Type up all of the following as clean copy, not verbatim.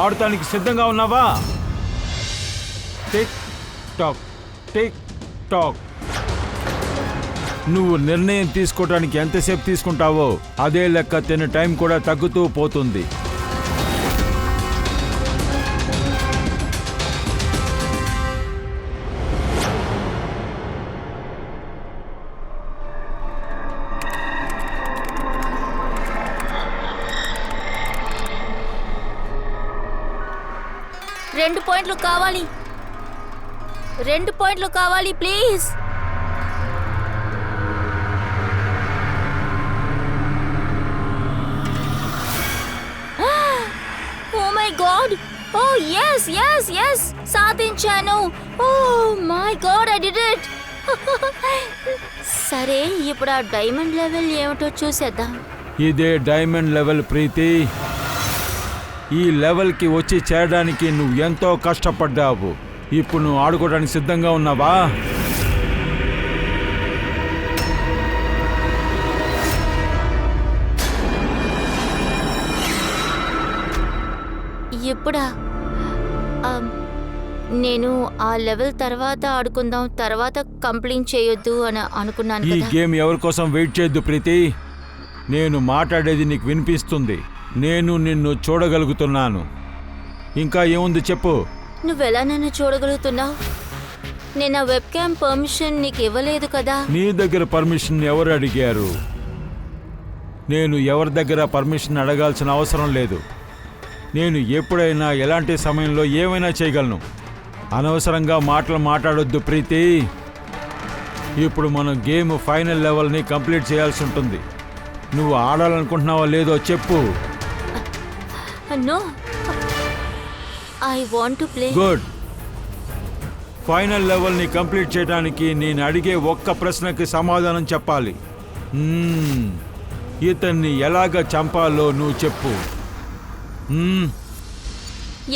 ఆడటానికి సిద్ధంగా ఉన్నావా? Tick tock tick talk. నువ్వు నిర్ణయం తీసుకోవడానికి ఎంతసేపు తీసుకుంటావో అదే లెక్క తిన్న టైం కూడా తగ్గుతూ పోతుంది. రెండు పాయింట్లు కావాలి please. Oh my god, oh yes సాధించాను. Oh my god, I did it. సరే, ఇప్పుడు ఆ డైమండ్ లెవెల్ ఏమిటో చూసేద్దాం. ఇదే డైమండ్ లెవెల్ ప్రీతి. ఈ లెవెల్కి వచ్చి చేరడానికి నువ్వు ఎంతో కష్టపడ్డావు. ఇప్పుడు నువ్వు ఆడుకోవడానికి సిద్ధంగా ఉన్నావా? ఇప్పుడా? నేను ఆ లెవెల్ తర్వాత ఆడుకుందాం, తర్వాత కంప్లైంట్ చేయొద్దు అని అనుకున్నాను. ఈ గేమ్ ఎవరి కోసం వెయిట్ చేయొద్దు ప్రీతి. నేను మాట్లాడేది నీకు వినిపిస్తుంది. నేను నిన్ను చూడగలుగుతున్నాను. ఇంకా ఏముంది చెప్పు. నువ్వెలా నన్ను చూడగలుగుతున్నావు? నేను ఆ వెబ్ క్యామ్ పర్మిషన్ నీకు ఇవ్వలేదు కదా. నీ దగ్గర పర్మిషన్ ఎవరు అడిగారు? నేను ఎవరి దగ్గర పర్మిషన్ అడగాల్సిన అవసరం లేదు. నేను ఎప్పుడైనా ఎలాంటి సమయంలో ఏమైనా చేయగలను. అనవసరంగా మాటలు మాట్లాడొద్దు ప్రీతి. ఇప్పుడు మనం గేమ్ ఫైనల్ లెవెల్ని కంప్లీట్ చేయాల్సి ఉంటుంది. నువ్వు ఆడాలనుకుంటున్నావా లేదో చెప్పు. No, I want to play. Good. Final లెవెల్ని కంప్లీట్ చేయడానికి నేను అడిగే ఒక్క ప్రశ్నకి సమాధానం చెప్పాలి. ఇతన్ని ఎలాగ చంపాలో నువ్వు చెప్పు.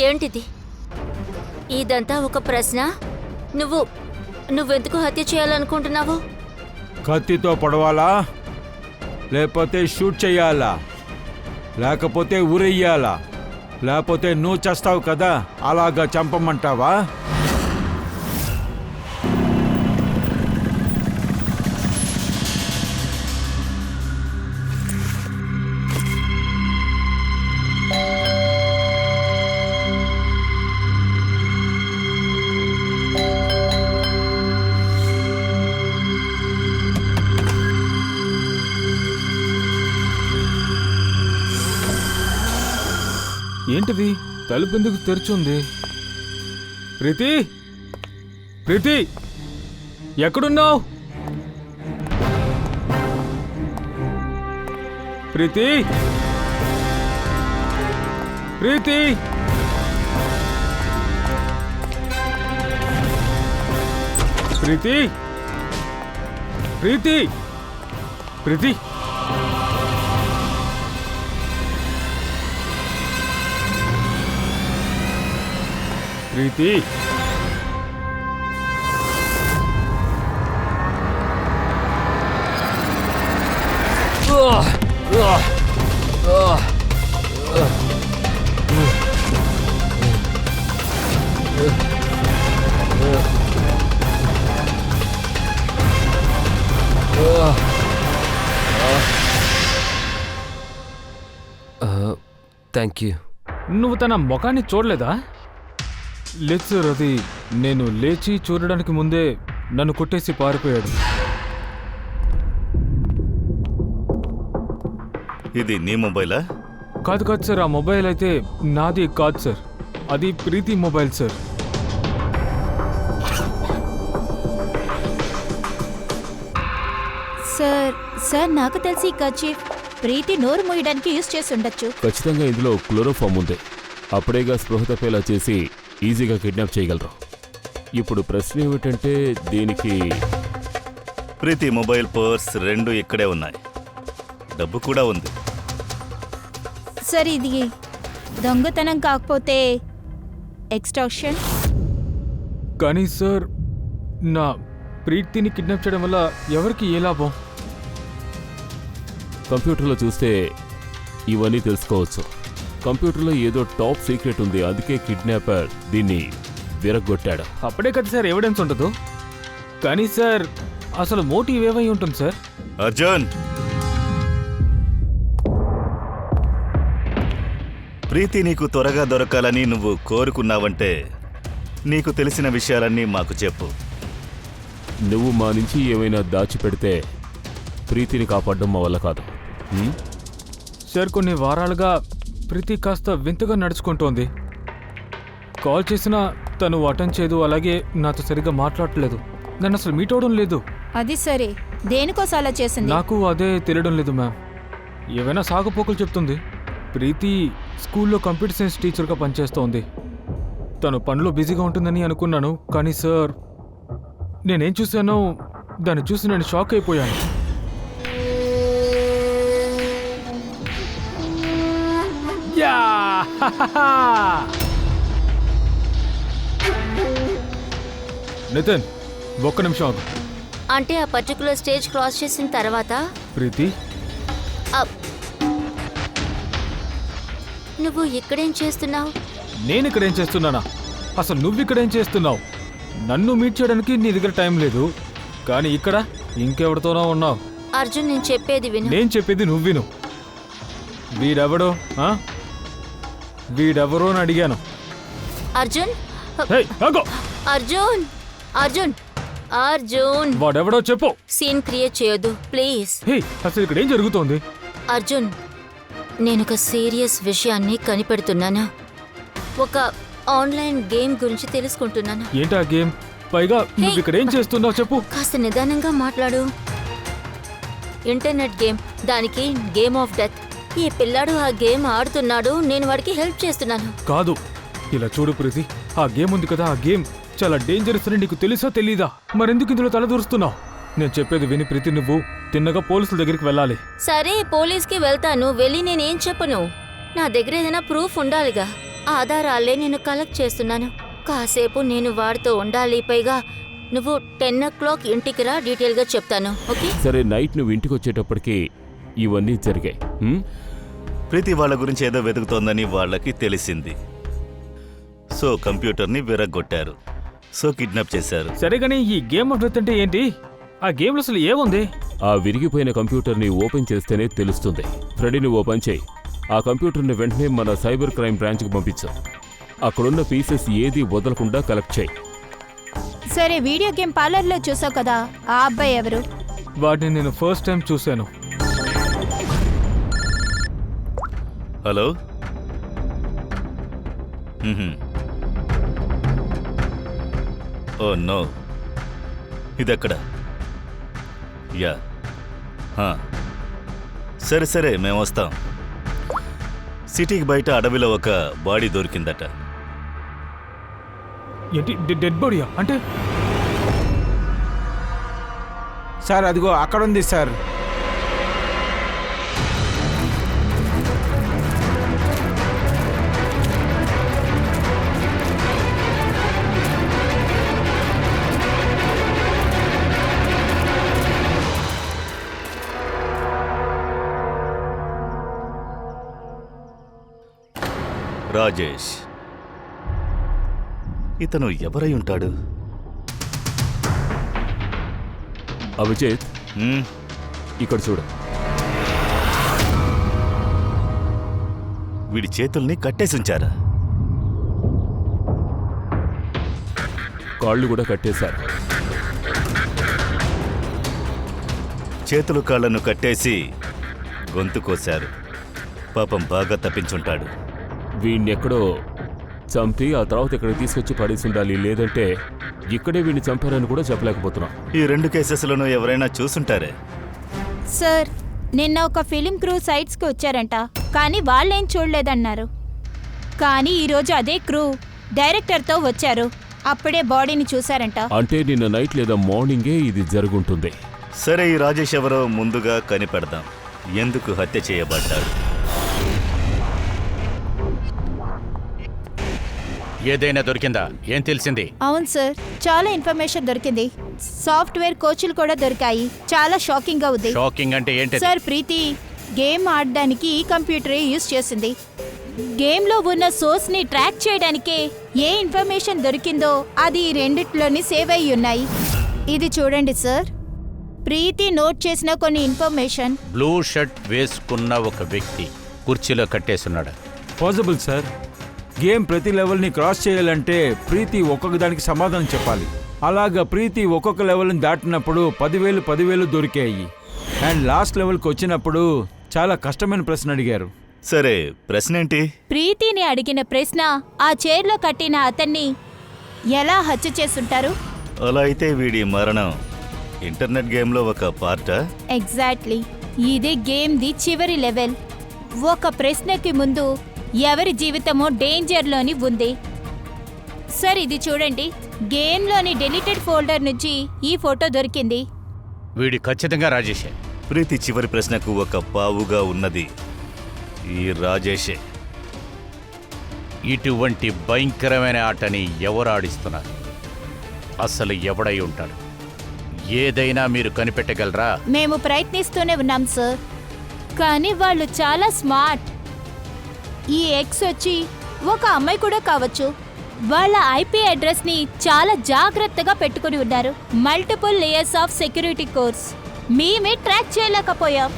ఏంటిది? ఇదంతా ఒక ప్రశ్న? నువ్వెందుకు హత్య చేయాలనుకుంటున్నావు? కత్తితో పొడవాలా, లేకపోతే షూట్ చెయ్యాలా, లేకపోతే ఉరెయ్యాలా, లేకపోతే నువ్వు చేస్తావు కదా అలాగా చంపమంటావా? ఏంటిది? తలుపు ఎందుకు తెరిచుంది? ప్రీతి, ప్రీతి, ఎక్కడున్నావు? ప్రీతి, ప్రీతి, ప్రీతి, ప్రీతి, ప్రీతి. ప్రీతి, థ్యాంక్ యూ. నువ్వు తన ముఖాన్ని చూడలేదా? లేదు సార్, అది నేను లేచి చూడడానికి ముందే నన్ను కొట్టేసి పారిపోయాడు. ఇది నీ మొబైలా? కాదు కాదు సార్, ఆ మొబైల్ అయితే నాది కాదు సార్, అది ప్రీతి మొబైల్ సార్. సార్ నాకు తెలిసి కర్చీఫ్ ప్రీతి నోరు మూయడానికి యూజ్ చేసి ఉండొచ్చు. ఖచ్చితంగా ఇందులో క్లోరోఫామ్ ఉంది. అప్పుడేగా స్పృహ తప్పేలా చేసి ఈజీగా కిడ్నాప్ చేయగలరు. ఇప్పుడు ప్రశ్న ఏమిటంటే దీనికి ప్రీతి మొబైల్, పర్స్ రెండు ఇక్కడే ఉన్నాయి. డబ్బు కూడా ఉంది. సార్ ఇది దొంగతనం కాకపోతే ఎక్స్టార్షన్. కానీ సార్, నా ప్రీతిని కిడ్నాప్ చేయడం వల్ల ఎవరికి ఏ లాభం? కంప్యూటర్లో చూస్తే ఇవన్నీ తెలుసుకోవచ్చు. కంప్యూటర్లో ఏదో టాప్ సీక్రెట్ ఉంది, అందుకే కిడ్నాపర్ దీన్ని విరగొట్టాడు. అప్పుడే కదా సార్ ఎవిడెన్స్ ఉండదు. కానీ సార్ అసలు మోటివ్ ఏమై ఉంటుంది సార్? అర్జున్, ప్రీతి నీకు త్వరగా దొరకాలని నువ్వు కోరుకున్నావంటే నీకు తెలిసిన విషయాలన్నీ మాకు చెప్పు. నువ్వు మా నుంచి ఏమైనా దాచిపెడితే ప్రీతిని కాపాడడం మా వల్ల కాదు. సార్ కొన్ని వారాలుగా ప్రీతి కాస్త వింతగా నడుచుకుంటోంది. కాల్ చేసినా తను అటెండ్ చేయదు, అలాగే నాతో సరిగ్గా మాట్లాడట్లేదు, నన్ను అసలు మీట్ అవడం లేదు. అది సరే, దేనికోసం అలా చేసింది? నాకు అదే తెలియడం లేదు మ్యామ్. ఏవైనా సాగుపోకలు చెప్తుంది. ప్రీతి స్కూల్లో కంప్యూటర్ సైన్స్ టీచర్గా పనిచేస్తోంది. తను పనిలో బిజీగా ఉంటుందని అనుకున్నాను, కానీ సార్ నేనేం చూశానో దాన్ని చూసి నేను షాక్ అయిపోయాను. యా! నితిన్, ఒక్క నిమిషం ఆగు. అంటే ఆ పర్టికులర్ స్టేజ్ క్రాస్ చేసిన తర్వాత ప్రీతి, నువ్వు ఇక్కడేం చేస్తున్నావు? నేను ఇక్కడేం చేస్తున్నానా? అసలు నువ్వు ఇక్కడేం చేస్తున్నావు? నన్ను మీట్ చేయడానికి నీ దగ్గర టైం లేదు, కానీ ఇక్కడ ఇంకెవరితోనో ఉన్నావు. అర్జున్, నేను చెప్పేది విను. నేను చెప్పేది నువ్వు విను. వీడెవడో వీడెవరో అని అడిగాను. అర్జున్, హే, ఆగు! అర్జున్, అర్జున్, అర్జున్, వాడెవడో చెప్పు. సీన్ క్రియేట్ చేయొద్దు ప్లీజ్. హే, అసలు ఇక్కడ ఏం జరుగుతోంది? అర్జున్, నేనొక సీరియస్ విషయాన్ని కనిపెడుతున్నాను. ఒక ఆన్లైన్ గేమ్ గురించి తెలుసుకుంటున్నాను. ఏంటా గేమ్? పైగా నువ్వు ఇక్కడ ఏం చేస్తున్నావు చెప్పు. కాస్త నిదానంగా మాట్లాడు. ఇంటర్నెట్ గేమ్, దానికి గేమ్ ఆఫ్ డెత్. ఈ పిల్లాడు ఆ గేమ్ ఆడుతున్నాడు, నేను వాడికి హెల్ప్ చేస్తున్నాను. కాదు, ఇలా చూడు ప్రీతి, ఆ గేమ్ ఉంది కదా, ఆ గేమ్ చాలా డేంజరస్ అని నీకు తెలుసా తెలీదా? మరెందుకు ఇందులో తలదూరుస్తున్నావు? నేను చెప్పేది విని ప్రీతి, నువ్వు తిన్నగా పోలీసుల దగ్గరికి వెళ్ళాలి. సరే, పోలీస్కి వెళ్తాను. వెళ్ళి నేనేం చెప్పను? నా దగ్గర ఏదైనా ప్రూఫ్ ఉండాలిగా. ఆధారాలే నేను కలెక్ట్ చేస్తున్నాను. కాసేపు నేను వాడితో ఉండాలి. పైగా నువ్వు 10 o'clock ఇంటికి రా, డీటెయిల్గా చెప్తాను. ఓకే? సరే, నైట్ నువ్వు ఇంటికి వచ్చేటప్పటికి ఇవన్నీ జరిగాయి. ప్రీతి వాళ్ళ గురించి ఏదో వెతుకుతోందని వాళ్ళకి తెలిసింది. సో కంప్యూటర్ని విరగొట్టారు. సో కిడ్నాప్ చేశారు. సరే కానీ ఈ గేమ్ ఆఫ్ డెత్ అంటే ఏంటి? ఆ గేమ్లో అసలు ఏముంది? ఆ విరిగిపోయిన కంప్యూటర్ని ఓపెన్ చేస్తేనే తెలుస్తుంది. ఫ్రెడీని ఓపెన్ చేయి. ఆ కంప్యూటర్ని వెంటనే మన సైబర్ క్రైమ్ బ్రాంచ్కి పంపించు. అక్కడున్న పీసెస్ ఏది వదలకుండా కలెక్ట్ చేయి. సరే, వీడియో గేమ్ పార్లర్లో చూసావు కదా, ఆ అబ్బాయి ఎవరు? వాటిని నేను ఫస్ట్ టైం చూశాను. హలో, ఓ నో, ఇదెక్కడ? యా, సరే సరే, మేము వస్తాం. సిటీకి బయట అడవిలో ఒక బాడీ దొరికిందట. ఏంటి, డెడ్ బాడీయా? అంటే సార్ అదిగో అక్కడ ఉంది సార్. రాజేష్, ఇతను ఎవరై ఉంటాడు? అభిజిత్, ఇక్కడ చూడు. వీడి చేతుల్ని కట్టేసి ఉంచారా? కాళ్ళు కూడా కట్టేశారు. చేతులు కాళ్లను కట్టేసి గొంతు కోశారు. పాపం బాగా తప్పించుంటాడు. వీడిని ఎక్కడో చంపి ఆ తర్వాత ఇక్కడికి తీసుకొచ్చి పడేసి ఉండాలి, లేదంటే ఇక్కడే వీడిని చంపారని కూడా చెప్పలేకపోతున్నాం. ఈ 2 కేసెస్లను ఎవరైనా చూసుంటారే. సార్, నిన్న ఒక ఫిలిం క్రూ సైట్స్కి వచ్చారంట, కానీ వాళ్ళేం చూడలేదన్నారు. కానీ ఈరోజు అదే క్రూ డైరెక్టర్తో వచ్చారు, అప్పుడే బాడీని చూశారంట. అంటే నిన్న నైట్ లేదా మార్నింగే ఇది జరుగుంటుంది. సరే, ఈ రాజేష్ ఎవరో ముందుగా కనిపెడదాం. ఎందుకు హత్య చేయబడ్డాడు? ఏదైనా దొరికిందా? ఏం తెలిసింది? అవును సార్, చాలా ఇన్ఫర్మేషన్ దొరికింది. సాఫ్ట్వేర్ కోచ్లు కూడా దొరికాయి. చాలా షాకింగ్ గా ఉంది. షాకింగ్ అంటే ఏంటి? సార్, ప్రీతి గేమ్ ఆడడానికి ఈ కంప్యూటరే యూజ్ చేసింది. గేమ్లో ఉన్న సోర్స్ని ట్రాక్ చేయడానికే ఏ ఇన్ఫర్మేషన్ దొరికిందో అది ఈ రెండిట్లోని సేవ్ అయి ఉన్నాయి. ఇది చూడండి సార్, ప్రీతి నోట్ చేసిన కొన్ని ఇన్ఫర్మేషన్. బ్లూ షర్ట్ వేసుకున్న ఒక వ్యక్తి కుర్చీలో కట్టేస్తున్నాడు. Possible sir. గేమ్ ప్రతి లెవెల్ని క్రాస్ చేయాలంటే ప్రీతి ఒక్కొక్క దానికి సమాధానం చెప్పాలి. అలాగా ప్రీతి ఒక్కొక్క లెవెల్ని దాటినప్పుడు 10,000 దొరికాయి. అండ్ లాస్ట్ లెవెల్కి వచ్చినప్పుడు చాలా కష్టమైన ప్రశ్న అడిగారు. సరే, ప్రశ్న ఏంటి? ప్రీతిని అడిగిన ప్రశ్న, ఆ చైర్లో కట్టిన అతన్ని ఎలా హత్య చేసుంటారు? అలా అయితే వీడి మరణం ఇంటర్నెట్ గేమ్లో ఒక పార్టా? ఎగ్జాక్ట్లీ. ఇదే గేమ్ది చివరి లెవెల్. ఒక ప్రశ్నకి ముందు ఎవరి జీవితమో డేంజర్లోని ఉంది. సార్ ఇది చూడండి, గేమ్లోని డెలీటెడ్ ఫోల్డర్ నుంచి ఈ ఫోటో దొరికింది. వీడి ఖచ్చితంగా రాజేషే. ప్రీతి చివరి ప్రశ్నకు ఒక పావుగా ఉన్నది ఈ రాజేషే. ఇటువంటి భయంకరమైన ఆటని ఎవరు ఆడిస్తున్నారు? అసలు ఎవడై ఉంటాడు? ఏదైనా మీరు కనిపెట్టగలరా? మేము ప్రయత్నిస్తూనే ఉన్నాం సార్, కానీ వాళ్ళు చాలా స్మార్ట్. ఈ ఎక్స్ వచ్చి ఒక అమ్మాయి కూడా కావచ్చు. వాళ్ళ ఐపీ అడ్రస్ని చాలా జాగ్రత్తగా పెట్టుకుని ఉన్నారు. Multiple layers of security course. మేమే ట్రాక్ చేయలేకపోయాం.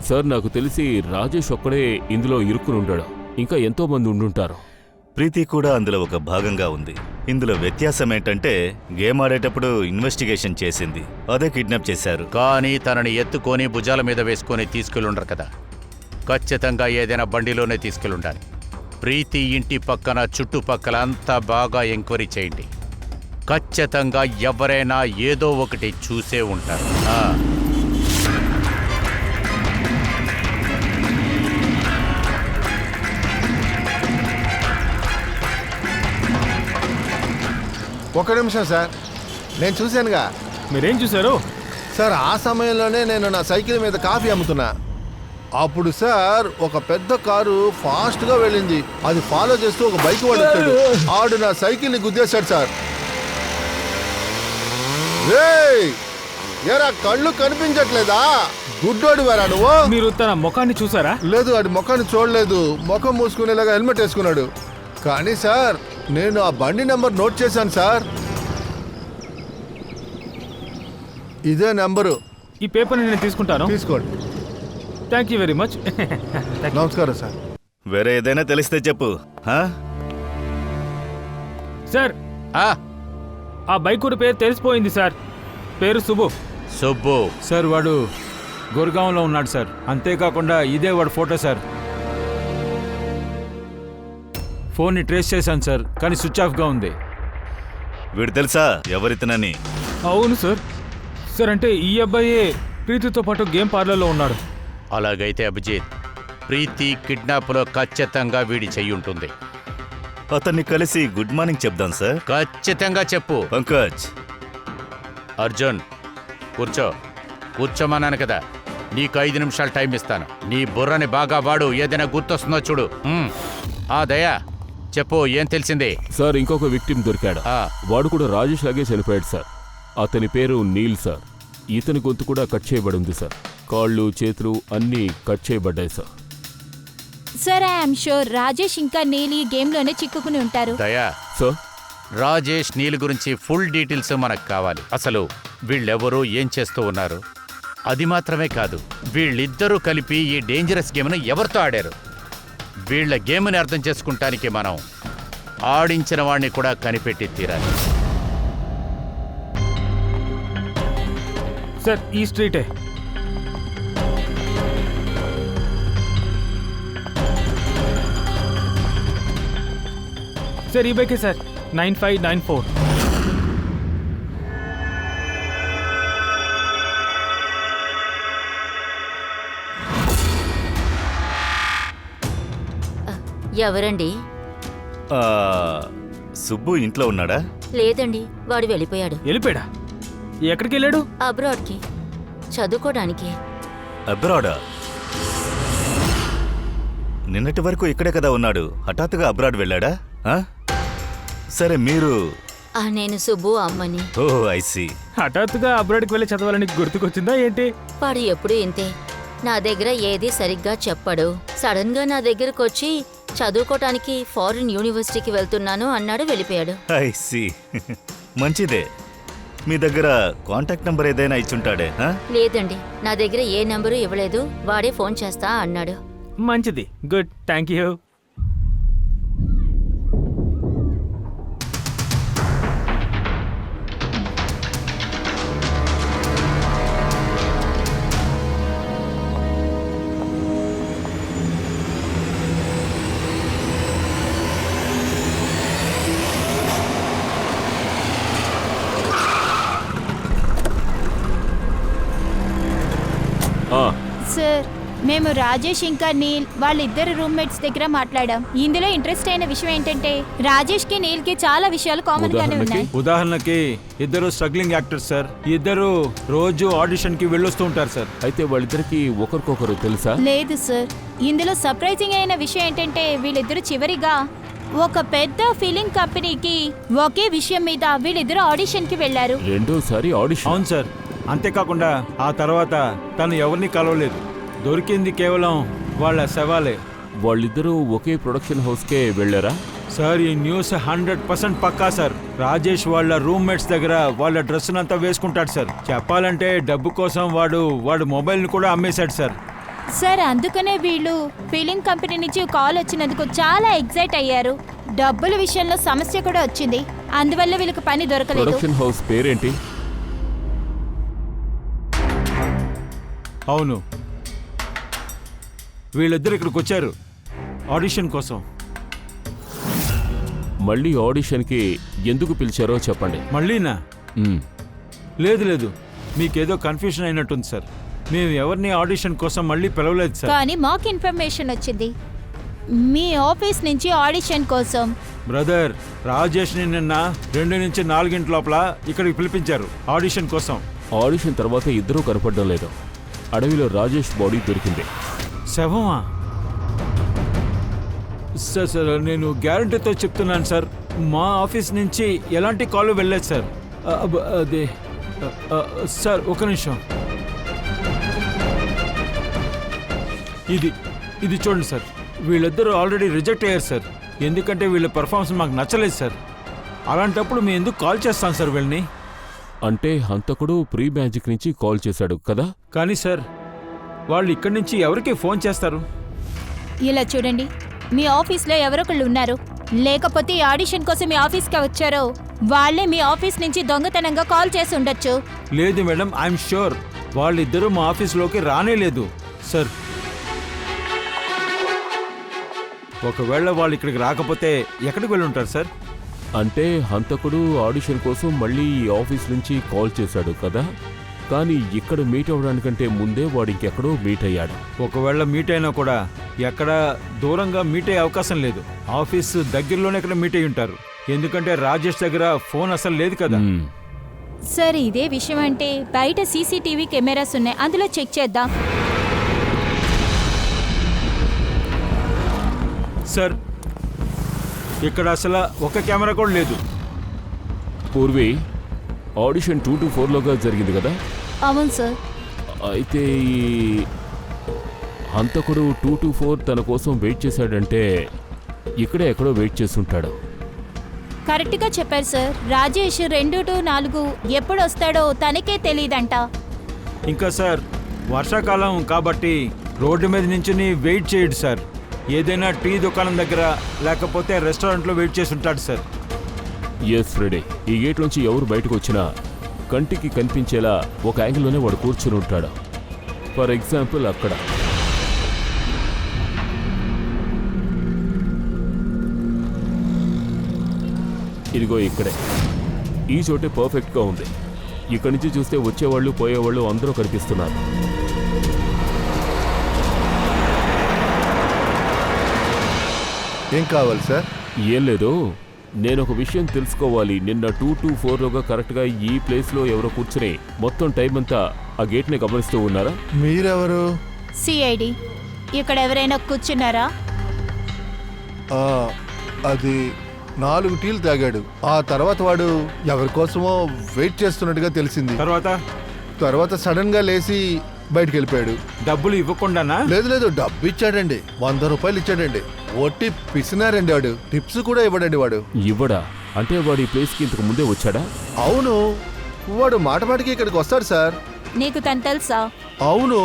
సార్ నాకు తెలిసి రాజేష్ ఒక్కడే ఇందులో ఇరుక్కుని ఉంటాడు. ఇంకా ఎంతో మంది ఉండుంటారు. ప్రీతి కూడా అందులో ఒక భాగంగా ఉంది. ఇందులో వ్యత్యాసం ఏంటంటే గేమ్ ఆడేటప్పుడు ఇన్వెస్టిగేషన్ చేసింది, అదే కిడ్నాప్ చేశారు. కానీ తనని ఎత్తుకొని భుజాల మీద వేసుకొని తీసుకెళ్ళుండరు కదా. ఖచ్చితంగా ఏదైనా బండిలోనే తీసుకెళ్ళుండాలి. ప్రీతి ఇంటి పక్కన చుట్టుపక్కల అంతా బాగా ఎంక్వైరీ చేయండి. ఖచ్చితంగా ఎవరైనా ఏదో ఒకటి చూసే ఉంటారు. ఒక నిమిషం సార్, నేను చూశానుగా. మీరేం చూశారు? సార్ ఆ సమయంలోనే నేను నా సైకిల్ మీద కాఫీ అమ్ముతున్నా. అప్పుడు సార్ ఒక పెద్ద కారు ఫాస్ట్గా వెళ్ళింది. అది ఫాలో చేస్తూ ఒక బైక్ వాడు వచ్చాడు. ఆడు నా సైకిల్ని గుద్దేశాడు సార్. రేయ్, ఎరా కళ్ళు కనిపించట్లేదా? గుడ్డోడి వేరా నువ్వు? మీరు తన ముఖాన్ని చూసారా? లేదు, ఆడి ముఖాన్ని చూడలేదు. ముఖం మూసుకునేలాగా హెల్మెట్ వేసుకున్నాడు. కానీ సార్ నేను ఆ బండి నెంబర్ నోట్ చేశాను సార్. ఇదే నెంబరు. ఈ పేపర్ని నేను తీసుకుంటాను. తీసుకోండి. Thank you very much. నమస్కారం సార్. వేరే ఏదైనా తెలిస్తే చెప్పు. సార్ ఆ బైకుడి పేరు తెలిసిపోయింది సార్. పేరు సుబ్బు. సుబ్బు సార్ వాడు గుర్గాంలో ఉన్నాడు సార్. అంతేకాకుండా ఇదే వాడు ఫోటో సార్. ఫోన్ని ట్రేస్ చేశాను సార్, కానీ స్విచ్ ఆఫ్గా ఉంది. వీడు తెలుసా ఎవరితనని? అవును సార్. సార్ అంటే ఈ అబ్బాయే ప్రీతితో పాటు గేమ్ పార్లర్లో ఉన్నాడు. అలాగైతే అభిజిత్, ప్రీతి కిడ్నాప్లో ఖచ్చితంగా వీడి చెయ్యి ఉంటుంది. అతన్ని కలిసి గుడ్ మార్నింగ్ చెప్దాం సార్. ఖచ్చితంగా చెప్పు. పంకజ్, అర్జున్ కూర్చో. కూర్చోమన్నాను కదా. నీకు 5 నిమిషాలు టైం ఇస్తాను. నీ బుర్రని బాగా వాడు. ఏదైనా గుర్తొస్తుందో చూడు. దయా చెప్పు, ఏం తెలిసింది? సార్ ఇంకొక విక్టిమ్ దొరికాడు. వాడు కూడా రాజేష్ లాగే చనిపోయాడు సార్. అతని పేరు నీల్ సార్. ఇతని గొంతు కూడా కట్ చేయబడి ఉంది సార్. కాళ్ళు చేతులు అన్నీ కట్ చేయబడ్డాయి sir. Sir I'm sure Rajesh ఇంకా నీల్ ఈ గేమ్లోనే చిక్కుకుని ఉంటారు. దయా సార్, రాజేష్ నీల్ గురించి ఫుల్ డీటెయిల్స్ మనకు కావాలి. అసలు వీళ్ళెవరూ ఏం చేస్తూ ఉన్నారు? అది మాత్రమే కాదు, వీళ్ళిద్దరూ కలిపి ఈ డేంజరస్ గేమ్ను ఎవరితో ఆడారు? వీళ్ళ గేమ్ని అర్థం చేసుకుంటానికి మనం ఆడించిన వాడిని కూడా కనిపెట్టి తీరాలి. సార్ ఈ స్ట్రీటే. సార్ ఈ బైకే సార్, 9594. ఎవరండి? సుబ్బు ఇంట్లో ఉన్నాడా? లేదండి, వాడు వెళ్ళిపోయాడు. వెళ్ళిపోయాడా? ఎక్కడికి వెళ్ళాడు? అబ్రాడ్కి చదువుకోవడానికి. అబ్రాడా? నిన్నటి వరకు ఇక్కడే కదా ఉన్నాడు. హఠాత్తుగా అబ్రాడ్ వెళ్ళాడా? సరే మీరు? నేను సుబ్బు అమ్మని. ఓ ఐసీ. హఠాత్తుగా అబ్రాడ్కి వెళ్ళి చదవాలని గుర్తుకొచ్చిందా ఏంటి? వాడు ఎప్పుడు ఇంతే. నా దగ్గర ఏది సరిగ్గా చెప్పడు. సడన్ గా నా దగ్గరకు వచ్చి చదువుకోటానికి ఫారిన్ యూనివర్సిటీకి వెళ్తున్నాను అన్నాడు, వెళ్ళిపోయాడు. I see. మంచిదే. మీ దగ్గర కాంటాక్ట్ నెంబర్ ఏదైనా ఇచ్చుంటాడే? లేదండి, నా దగ్గర ఏ నంబరు ఇవ్వలేదు. వాడే ఫోన్ చేస్తా అన్నాడు. మంచిది, గుడ్, థ్యాంక్ యూ. సార్, మేము రాజేష్ ఇంకా నీల్ వాళ్ళిద్దరు రూమ్మేట్స్ దగ్గర మాట్లాడాం. ఇందులో ఇంట్రెస్ట్ అయిన విషయం ఏంటంటే రాజేష్ కి నీల్ కి చాలా విషయాలు కామన్ గానే ఉన్నాయి. ఉదాహరణకి ఇద్దరు స్ట్రగ్లింగ్ యాక్టర్స్ సార్. ఇద్దరు రోజు ఆడిషన్ కి వెళ్ళొస్తూ ఉంటారు సార్. అయితే వాళ్ళిద్దరికి ఒకరికొకరు తెలుసా? లేదు సార్. ఇందులో సర్ప్రైజింగ్ అయిన విషయం ఏంటంటే వీళ్ళిద్దరు చివరిగా ఒక పెద్ద ఫిలిం కంపెనీకి ఒకే విషయం మీద వీళ్ళిద్దరు ఆడిషన్ కి వెళ్లారు. రెండోసారి ఆడిషన్? అవును సార్. అంతేకాకుండా ఆ తర్వాత తను ఎవరిని కలవలేదు. దొరికింది కేవలం వాళ్ళ శవాలే. వాళ్ళిద్దరూ ఒకే ప్రొడక్షన్ హౌస్కే వెళ్ళారా? సార్, ఈ న్యూస్ 100% పక్కా సార్. రాజేష్ వాళ్ళ రూమ్మేట్స్ దగ్గర వాళ్ళ డ్రెస్ అంతా వేసుకుంటాడు సార్. చెప్పాలంటే డబ్బు కోసం వాడు మొబైల్ని కూడా అమ్మేశాడు సార్. సార్, అందుకనే వీళ్ళు ఫిలిం కంపెనీ నుంచి కాల్ వచ్చినందుకు చాలా ఎగ్జైట్ అయ్యారు. డబ్బుల విషయంలో సమస్య కూడా వచ్చింది, అందువల్ల వీళ్ళకి పని దొరకలేదు. ప్రొడక్షన్ హౌస్ పేరేంటి? అవును, వీళ్ళిద్దరు ఇక్కడికి వచ్చారు ఆడిషన్ కోసం. మళ్ళీ ఆడిషన్కి ఎందుకు పిలిచారో చెప్పండి. మళ్ళీనా? మ్మ్. లేదు, మీకేదో కన్ఫ్యూషన్ అయినట్టుంది సార్. మేము ఎవరిని ఆడిషన్ కోసం మళ్ళీ పిలవలేదు సార్. కానీ మాకు ఇన్ఫర్మేషన్ వచ్చింది మీ ఆఫీస్ నుంచి ఆడిషన్ కోసం. బ్రదర్, రాజేష్ని నిన్న 2 నుంచి 4 గంటల లోపల ఇక్కడికి పిలిపించారు ఆడిషన్ కోసం. ఆడిషన్ తర్వాత ఇద్దరూ కనపడడం లేదు. అడవిలో రాజేష్ బాడీ దొరికింది. శవమా? సార్, నేను గ్యారంటీతో చెప్తున్నాను సార్, మా ఆఫీస్ నుంచి ఎలాంటి కాల్ వెళ్ళలేదు సార్. అదే సార్, ఒక నిమిషం. ఇది చూడండి సార్. వీళ్ళిద్దరూ ఆల్రెడీ రిజెక్ట్ అయ్యారు సార్. ఎందుకంటే వీళ్ళ పర్ఫార్మెన్స్ మాకు నచ్చలేదు సార్. అలాంటప్పుడు మేము ఎందుకు కాల్ చేస్తాం సార్ వీళ్ళని? అంటే హంతకుడు ప్రీ మ్యాజిక్ నుంచి కాల్ చేశాడు కదా? కానీ సార్, వాళ్ళు ఇక్కడి నుంచి ఎవరికి ఫోన్ చేస్తారు? ఇలా చూడండి, మీ ఆఫీస్లో ఎవరొకళ్ళు ఉన్నారు. లేకపోతే ఈ ఆడిషన్ కోసం మీ ఆఫీస్కి వచ్చారో వాళ్ళే మీ ఆఫీస్ నుంచి దొంగతనంగా కాల్ చేసి ఉండొచ్చు. లేదు మేడం, ఐఎమ్ షూర్ వాళ్ళిద్దరూ మా ఆఫీస్లోకి రానే లేదు సార్. ఒకవేళ వాళ్ళు ఇక్కడికి రాకపోతే ఎక్కడికి వెళ్ళి ఉంటారు సార్? అంటే హంతకుడు ఆడిషన్ కోసం మళ్ళీ ఈ ఆఫీస్ నుంచి కాల్ చేశాడు కదా? కానీ ఇక్కడ మీట్ అవ్వడానికంటే ముందే వాడు ఇంకెక్కడో మీట్ అయ్యాడు. ఒకవేళ మీట్ అయినా కూడా ఎక్కడ దూరంగా మీట్ అయ్యే అవకాశం లేదు. ఆఫీస్ దగ్గరలోనే ఎక్కడ మీట్ అయ్యి ఉంటారు. ఎందుకంటే రాజేష్ దగ్గర ఫోన్ అసలు లేదు కదా. మ్మ్. సరే, ఇదే విషయం అంటే బయట సీసీటీవీ కెమెరాస్ ఉన్నాయి, అందులో చెక్ చేద్దాం. సార్, ఇక్కడ అసలు ఒక కెమెరా కూడా లేదు. పూర్వి, ఆడిషన్ 2 to 4లోగా జరిగింది కదా? అవును సార్. అయితే ఈ హంతకుడు 2 to 4 తన కోసం వెయిట్ చేశాడంటే ఇక్కడే ఎక్కడో వెయిట్ చేస్తుంటాడు. కరెక్ట్గా చెప్పారు సార్. రాజేష్ 2 to 4 ఎప్పుడు వస్తాడో తనకే తెలియదంట. ఇంకా సార్, వర్షాకాలం కాబట్టి రోడ్డు మీద నుంచి వెయిట్ చేయడు సార్. ఏదైనా టీ దుకాణం దగ్గర లేకపోతే రెస్టారెంట్లో వెయిట్ చేసి ఉంటాడు సార్. ఎస్ ఫ్రెడీ, ఈ గేట్ నుంచి ఎవరు బయటకు వచ్చినా కంటికి కనిపించేలా ఒక యాంగిల్లోనే వాడు కూర్చుని ఉంటాడు. ఫర్ ఎగ్జాంపుల్ అక్కడ. ఇదిగో ఇక్కడే. ఈ చోటే పర్ఫెక్ట్గా ఉంది. ఇక్కడి నుంచి చూస్తే వచ్చేవాళ్ళు పోయేవాళ్ళు అందరూ కనిపిస్తున్నారు. ఏం కావాలి సార్? ఏం లేదు, నేను ఒక విషయం తెలుసుకోవాలి. నిన్న 2 to 4లోగా కరెక్ట్గా ఈ ప్లేస్లో ఎవరో కూర్చుని మొత్తం టైం అంతా ఆ గేట్ని గమనిస్తూ ఉన్నారా? మీరెవరు? సిఐడి. ఇక్కడ ఎవరైనా కూర్చున్నారా? అది 4 టీలు తాగాడు. ఆ తర్వాత వాడు ఎవరి కోసమో వెయిట్ చేస్తున్నట్టుగా తెలిసింది. తర్వాత సడన్ గా లేచి బయటికి వెళ్ళిపోయాడు. డబ్బులు ఇవ్వకుండానా? లేదు లేదు, డబ్బు ఇచ్చాడండి. 100 రూపాయలు ఇచ్చాడండి. ఒట్టి పిసినారండి వాడు. టిప్స్ కూడా ఇవ్వడండి వాడు. ఇవ్వడా? అంటే వాడు ఈ ప్లేస్కి ఇంతకు ముందే వచ్చాడా? అవును, వాడు మాటమాటికి ఇక్కడికి వస్తాడు సార్. నీకు తను తెలుసా? అవును,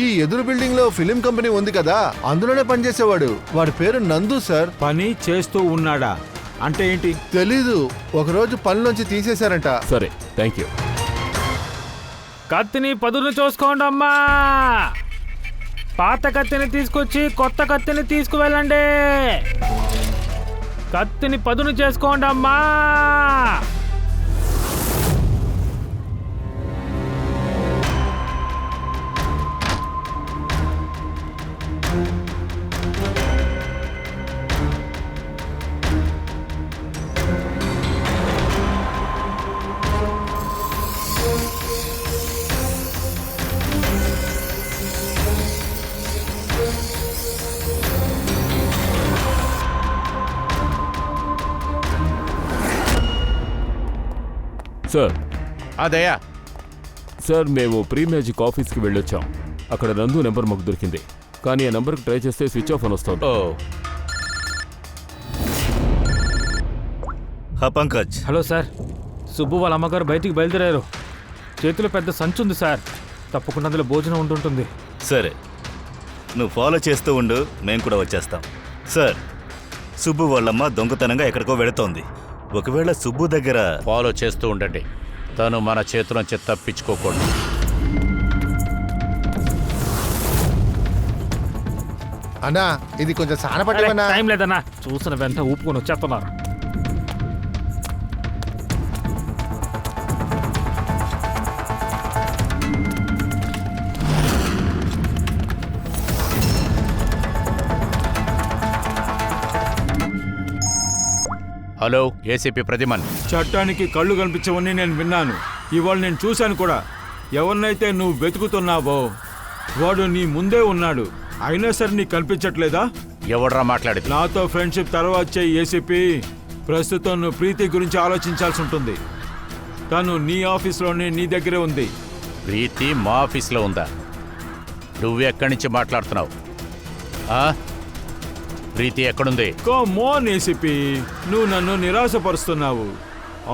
ఈ ఎదురు బిల్డింగ్ లో ఫిలిం కంపెనీ ఉంది కదా, అందులోనే పనిచేసేవాడు. వాడి పేరు నందు సార్. పని చేస్తూ ఉన్నాడా? అంటే ఏంటి? తెలీదు, ఒకరోజు పనిలోంచి తీసేశారంట. సరే, థ్యాంక్ యూ. కత్తిని పదును చూసుకోండి అమ్మా. పాత కత్తిని తీసుకొచ్చి కొత్త కత్తిని తీసుకువెళ్ళండి. కత్తిని పదును చేసుకోండి అమ్మా. సార్, అదయ్యా, సార్ మేము ప్రీ మ్యాజిక్ ఆఫీస్కి వెళ్ళొచ్చాం. అక్కడ నందు నెంబర్ మాకు దొరికింది, కానీ ఆ నెంబర్కి ట్రై చేస్తే స్విచ్ ఆఫ్ అని వస్తుంది. ఓ పంకజ్. హలో సార్, సుబ్బు వాళ్ళ అమ్మగారు బయటికి బయలుదేరారు. చేతిలో పెద్ద సంచి ఉంది సార్. తప్పకుండా అందులో భోజనం ఉంటుంటుంది. సరే, నువ్వు ఫాలో చేస్తూ ఉండు, మేము కూడా వచ్చేస్తాం. సార్, సుబ్బు వాళ్ళమ్మ దొంగతనంగా ఎక్కడికో వెళుతోంది. ఒకవేళ సుబ్బు దగ్గర ఫాలో చేస్తూ ఉండండి. తను మన చేతులోంచి తప్పించుకోకూడదు. అన్నా, ఇది కొంచెం సానపట్టమన్నా. టైం లేదన్నా, చూసిన వెంటనే ఊపుకొని వచ్చేస్తున్నారు. Hello, ACP Pradyuman. చట్టానికి కళ్ళు కనిపించవని నేను విన్నాను. ఇవాళ నేను చూశాను కూడా. ఎవరినైతే నువ్వు వెతుకుతున్నావో వాడు నీ ముందే ఉన్నాడు. అయినా సరే నీకు కనిపించట్లేదా? ఎవడ్రా మాట్లాడేది? నాతో ఫ్రెండ్షిప్ తర్వాత చేయి ఏసీపీ. ప్రస్తుతం నువ్వు ప్రీతి గురించి ఆలోచించాల్సి ఉంటుంది. తను నీ ఆఫీస్లోనే నీ దగ్గరే ఉంది. ప్రీతి మా ఆఫీస్లో ఉందా? నువ్వెక్కడి నుంచి మాట్లాడుతున్నావు? ప్రీతి ఎక్కడుంది? కమ్ ఆన్ ఏసీపీ, నువ్వు నన్ను నిరాశపరుస్తున్నావు.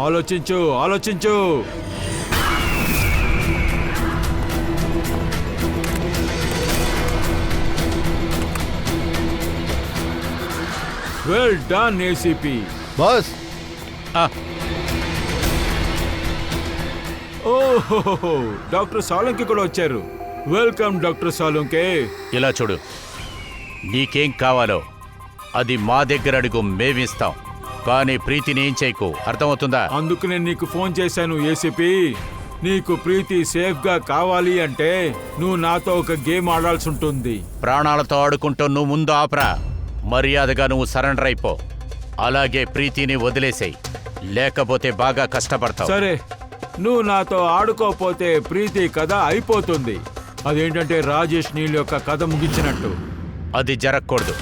ఆలోచించు, ఆలోచించు. Well done ACP. బాస్, ఓహో, డాక్టర్ సాలంకి కూడా వచ్చారు. Welcome doctor Salunkhe. ఇలా చూడు, నీకేం కావాలో అది మా దగ్గర అడుగు, మేమిస్తాం. కానీ ప్రీతిని ఏం చేయకు, అర్థమవుతుందా? అందుకు నేను నీకు ఫోన్ చేశాను ఏసీపీ. నీకు ప్రీతి సేఫ్గా కావాలి అంటే నువ్వు నాతో ఒక గేమ్ ఆడాల్సి ఉంటుంది. ప్రాణాలతో ఆడుకుంటూ నువ్వు ముందు ఆపరా. మర్యాదగా నువ్వు సరెండర్ అయిపో. అలాగే ప్రీతిని వదిలేసేయి, లేకపోతే బాగా కష్టపడతావు. సరే, నువ్వు నాతో ఆడుకోపోతే ప్రీతి కథ అయిపోతుంది. అదేంటంటే రాజేష్ నీళ్ళ యొక్క కథ ముగించినట్టు. అది జరగకూడదు.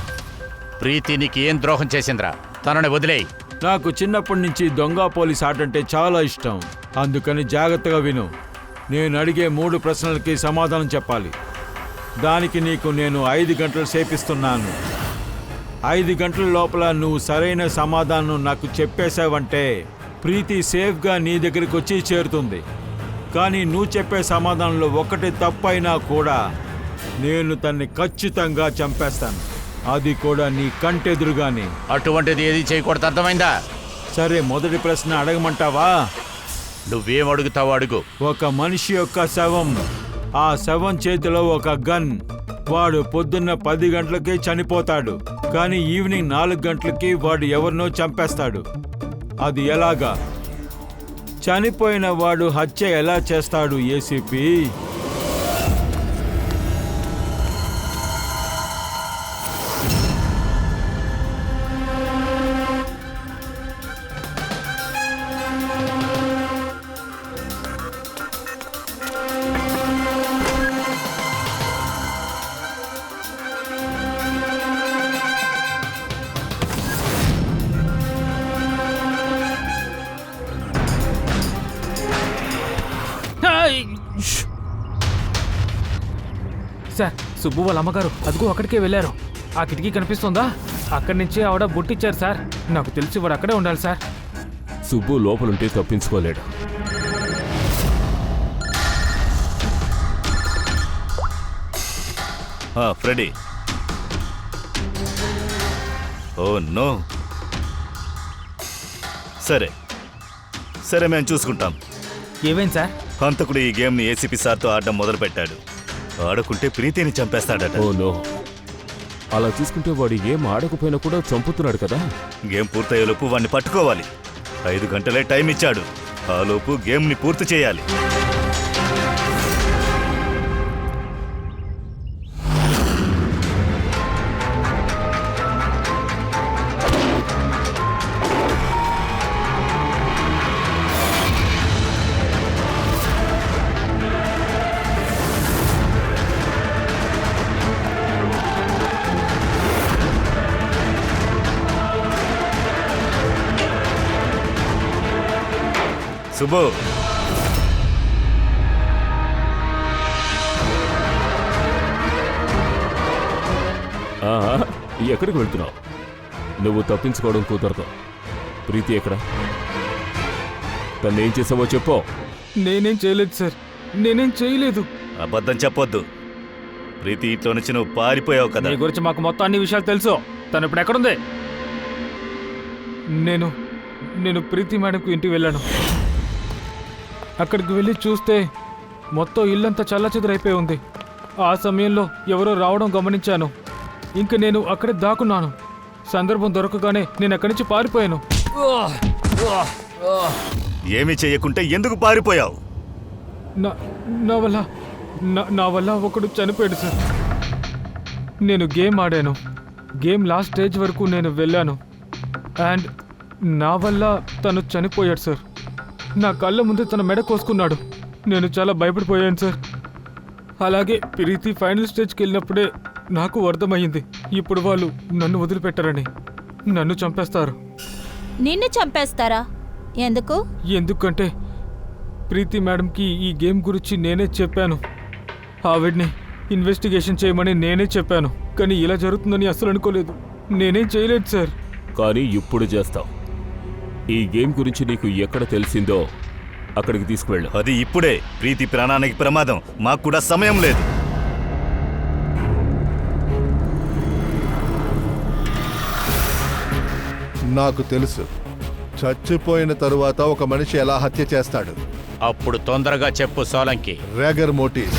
ప్రీతి నీకు ఏం ద్రోహం చేసిందిరా? తనని వదిలేయి. నాకు చిన్నప్పటి నుంచి దొంగ పోలీస్ ఆట అంటే చాలా ఇష్టం. అందుకని జాగ్రత్తగా విను. నేను అడిగే 3 ప్రశ్నలకి సమాధానం చెప్పాలి. దానికి నీకు నేను 5 గంటలు సేపిస్తున్నాను. 5 గంటల లోపల నువ్వు సరైన సమాధానం నాకు చెప్పేశావంటే ప్రీతి సేఫ్గా నీ దగ్గరికి వచ్చి చేరుతుంది. కానీ నువ్వు చెప్పే సమాధానంలో ఒకటి తప్పైనా కూడా నేను తన్ని ఖచ్చితంగా చంపేస్తాను. అది కూడా నీ కంటెదురుగానే. అటువంటిది ఏది చేయకూడదు, అర్థమైందా? సరే, మొదటి ప్రశ్న అడగమంటావా? నువ్వేం అడుగుతావో అడుగు. ఒక మనిషి యొక్క శవం, ఆ శవం చేతిలో ఒక గన్. వాడు పొద్దున్న 10 గంటలకి చనిపోతాడు, కానీ ఈవినింగ్ 4 గంటలకి వాడు ఎవరినో చంపేస్తాడు. అది ఎలాగా? చనిపోయిన వాడు హత్య ఎలా చేస్తాడు ఏసీపీ? సార్, సుబ్బు వాళ్ళ అమ్మగారు అదిగో అక్కడికే వెళ్ళారు. ఆ కిటికీ కనిపిస్తుందా? అక్కడి నుంచి ఆవిడ బుట్టిచ్చారు సార్. నాకు తెలిసి వాడు అక్కడే ఉండాలి సార్. సుబ్బు లోపలుంటే తప్పించుకోలేడు. ఫ్రెడీ. Oh no. సరే సరే, మేము చూసుకుంటాం. ఏమైంది సార్? హంతకుడు ఈ గేమ్ని ఏసీపీ సార్తో ఆడడం మొదలుపెట్టాడు. ఆడుకుంటే ప్రీతిని చంపేస్తాడట. Oh no. అలా చూసుకుంటే వాడు ఏం ఆడకపోయినా కూడా చంపుతున్నాడు కదా. గేమ్ పూర్తయ్యేలోపు వాడిని పట్టుకోవాలి. 5 గంటలే టైం ఇచ్చాడు. ఆ లోపు గేమ్ని పూర్తి చేయాలి. సుబ్బు, ఎక్కడికి వెళ్తున్నావు? నువ్వు తప్పించుకోవడం కుదరదు. ప్రీతి ఎక్కడ? తను ఏం చేసావో చెప్పు. నేనేం చేయలేదు సార్, నేనేం చేయలేదు. అబద్ధం చెప్పొద్దు. ప్రీతి ఇంట్లో నుంచి నువ్వు పారిపోయావు కదా. నీ గురించి మాకు మొత్తం అన్ని విషయాలు తెలుసు. తను ఇప్పుడు ఎక్కడుంది? నేను ప్రీతి మేడంకు ఇంటికి వెళ్ళాను. అక్కడికి వెళ్ళి చూస్తే మొత్తం ఇల్లంతా చల్లచెదురైపోయి ఉంది. ఆ సమయంలో ఎవరో రావడం గమనించాను. ఇంక నేను అక్కడే దాక్కున్నాను. సందర్భం దొరకగానే నేను అక్కడి నుంచి పారిపోయాను. ఏమీ చేయకుంటే ఎందుకు పారిపోయావు? నా వల్ల ఒకడు చనిపోయాడు సార్. నేను గేమ్ ఆడాను. గేమ్ లాస్ట్ స్టేజ్ వరకు నేను వెళ్ళాను. అండ్ నా వల్ల తను చనిపోయాడు సార్. నా కళ్ళ ముందు తన మెడ కోసుకున్నాడు. నేను చాలా భయపడిపోయాను సార్. అలాగే ప్రీతి ఫైనల్ స్టేజ్కి వెళ్ళినప్పుడే నాకు అర్థమయ్యింది, ఇప్పుడు వాళ్ళు నన్ను వదిలిపెట్టారని. నన్ను చంపేస్తారు. నిన్ను చంపేస్తారా? ఎందుకు? ఎందుకంటే ప్రీతి మేడంకి ఈ గేమ్ గురించి నేనే చెప్పాను. ఆవిడ్ని ఇన్వెస్టిగేషన్ చేయమని నేనే చెప్పాను. కానీ ఇలా జరుగుతుందని అసలు అనుకోలేదు. నేనేం చేయలేదు సార్. కానీ ఇప్పుడు చేస్తావు. ఈ గేమ్ గురించి నీకు ఎక్కడ తెలిసిందో అక్కడికి తీసుకువెళ్ళు. అది ఇప్పుడే. ప్రీతి ప్రాణానికి ప్రమాదం. మాకు కూడా సమయం లేదు. నాకు తెలుసు, చచ్చిపోయిన తరువాత ఒక మనిషి ఎలా హత్య చేస్తాడు. అప్పుడు తొందరగా చెప్పు సోలంకి. రేగర్ మోటిస్.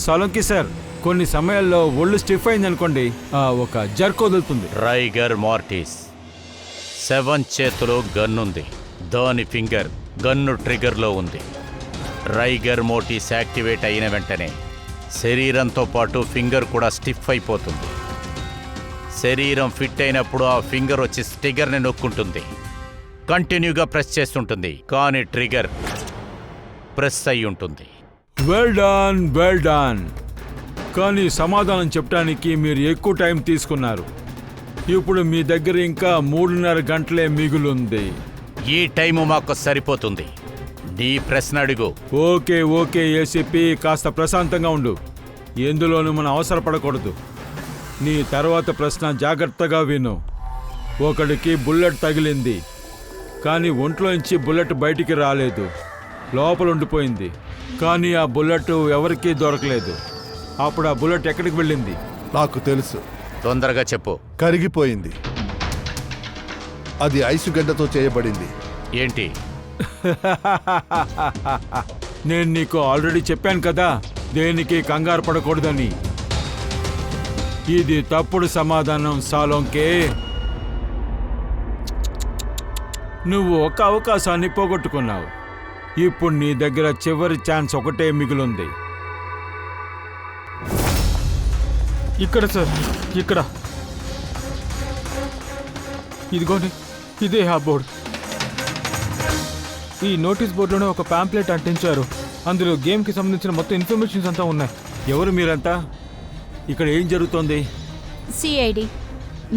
సోలంకి సార్, కొన్ని సమయాల్లో ఒళ్ళు స్టిఫ్ అయిందనుకోండి, ఒక జర్క్ వదులుతుంది. రైగర్ మార్టిస్. 7 చేతిలో గన్నుంది. దాని ఫింగర్ గన్ను ట్రిగర్లో ఉంది. రైగర్ మోటిస్ యాక్టివేట్ అయిన వెంటనే శరీరంతో పాటు ఫింగర్ కూడా స్టిఫ్ అయిపోతుంది. శరీరం ఫిట్ అయినప్పుడు ఆ ఫింగర్ వచ్చి ట్రిగర్ని నొక్కుంటుంది. కంటిన్యూగా ప్రెస్ చేస్తుంటుంది, కానీ ట్రిగర్ ప్రెస్ అయి ఉంటుంది. Well done. కానీ సమాధానం చెప్పడానికి మీరు ఎక్కువ టైం తీసుకున్నారు. ఇప్పుడు మీ దగ్గర ఇంకా 3.5 గంటలే మిగులుంది. ఈ టైము మాకు సరిపోతుంది. నీ ప్రశ్న అడుగు. ఓకే ఏసీపీ, కాస్త ప్రశాంతంగా ఉండు. ఎందులోనూ మనం అవసరపడకూడదు. నీ తర్వాత ప్రశ్న జాగ్రత్తగా విను. ఒకడికి బుల్లెట్ తగిలింది, కానీ ఒంట్లోంచి బుల్లెట్ బయటికి రాలేదు, లోపల ఉండిపోయింది. కానీ ఆ బుల్లెట్ ఎవరికీ దొరకలేదు. అప్పుడు ఆ బుల్లెట్ ఎక్కడికి వెళ్ళింది? నాకు తెలుసు. తొందరగా చెప్పు. కరిగిపోయింది. అది ఐసు గడ్డతో చేయబడింది. ఏంటి? నేను నీకు ఆల్రెడీ చెప్పాను కదా, దేనికి కంగారు పడకూడదని. ఇది తప్పుడు సమాధానం సాలోంకే. నువ్వు ఒక అవకాశాన్ని పోగొట్టుకున్నావు. ఇప్పుడు నీ దగ్గర చివరి ఛాన్స్ ఒకటే మిగిలింది. ఇక్కడ సార్, ఇక్కడ. ఇదిగోండి, ఇదే ఆ బోర్డు. ఈ నోటీస్ బోర్డులోనే ఒక పాంప్లెట్ అంటించారు. అందులో గేమ్కి సంబంధించిన మొత్తం ఇన్ఫర్మేషన్స్ అంతా ఉన్నాయి. ఎవరు మీరంతా? ఇక్కడ ఏం జరుగుతోంది? సిఐడి.